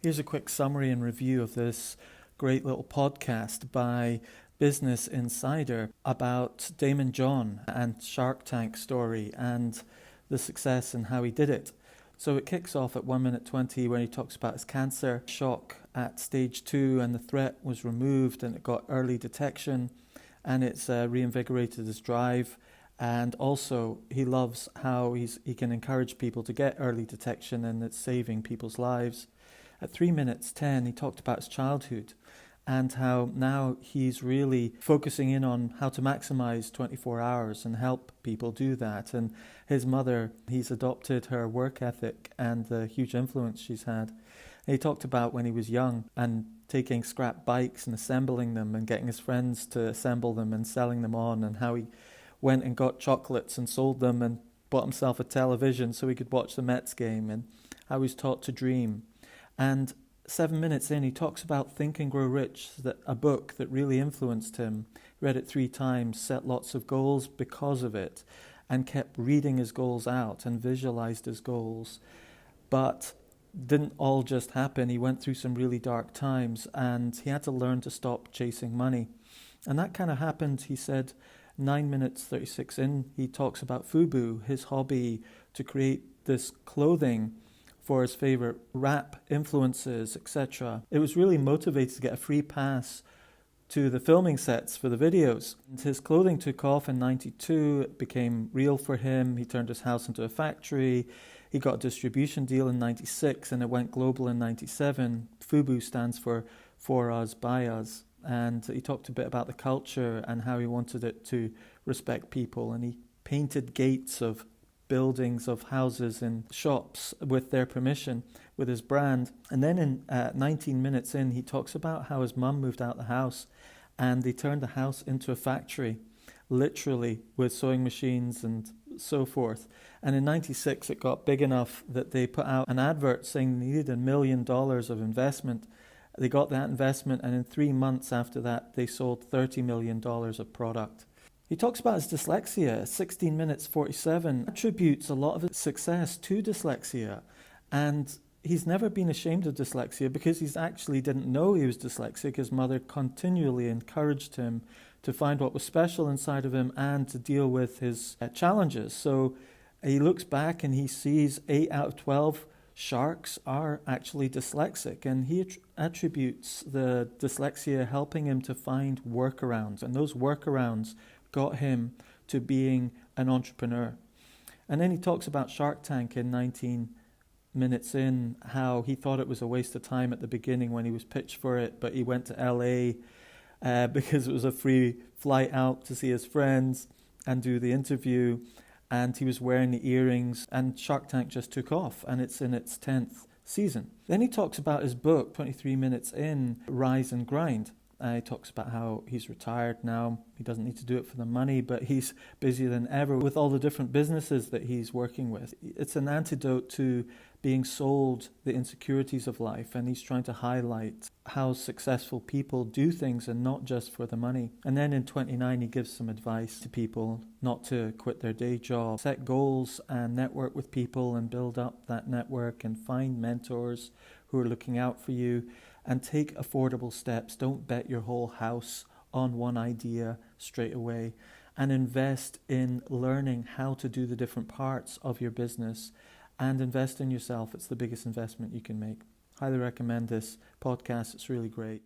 Here's a quick summary and review of this great little podcast by Business Insider about Daymond John and Shark Tank story and the success and how he did it. So it kicks off at 1 minute 20 when he talks about his cancer shock at stage 2, and the threat was removed and it got early detection, and it's reinvigorated his drive. And also he loves how he can encourage people to get early detection, and it's saving people's lives. At 3 minutes 10 he talked about his childhood and how now he's really focusing in on how to maximize 24 hours and help people do that. And his mother, he's adopted her work ethic and the huge influence she's had. And he talked about when he was young and taking scrap bikes and assembling them and getting his friends to assemble them and selling them on, and how he went and got chocolates and sold them and bought himself a television so he could watch the Mets game, and how he was taught to dream. And 7 minutes in, he talks about Think and Grow Rich, a book that really influenced him. Read it 3 times, set lots of goals because of it, and kept reading his goals out and visualized his goals. But didn't all just happen. He went through some really dark times, and he had to learn to stop chasing money. And that kind of happened, he said, 9 minutes 36 in. He talks about FUBU, his hobby to create this clothing for his favorite rap influences, etc. It was really motivated to get a free pass to the filming sets for the videos. And his clothing took off in 92. It became real for him. He turned his house into a factory. He got a distribution deal in 96, and it went global in 97. FUBU stands for us, by us. And he talked a bit about the culture and how he wanted it to respect people. And he painted gates of buildings, of houses and shops with their permission, with his brand. And then in 19 minutes in, he talks about how his mum moved out the house and they turned the house into a factory, literally, with sewing machines and so forth. And in 96, it got big enough that they put out an advert saying they needed $1 million of investment. They got that investment, and in 3 months after that, they sold $30 million of product. He talks about his dyslexia, 16 minutes 47, attributes a lot of his success to dyslexia. And he's never been ashamed of dyslexia because he actually didn't know he was dyslexic. His mother continually encouraged him to find what was special inside of him and to deal with his challenges. So he looks back and he sees 8 out of 12 sharks are actually dyslexic, and he attributes the dyslexia helping him to find workarounds, and those workarounds got him to being an entrepreneur. And then he talks about Shark Tank in 19 minutes in, how he thought it was a waste of time at the beginning when he was pitched for it, but he went to LA because it was a free flight out to see his friends and do the interview, and he was wearing the earrings, and Shark Tank just took off, and it's in its 10th season. Then he talks about his book, 23 minutes in, Rise and Grind. He talks about how he's retired now. He doesn't need to do it for the money, but he's busier than ever with all the different businesses that he's working with. It's an antidote to being sold the insecurities of life, and he's trying to highlight how successful people do things and not just for the money. And then in 29, he gives some advice to people not to quit their day job, set goals and network with people and build up that network and find mentors who are looking out for you. And take affordable steps. Don't bet your whole house on one idea straight away. And invest in learning how to do the different parts of your business. And invest in yourself. It's the biggest investment you can make. Highly recommend this podcast. It's really great.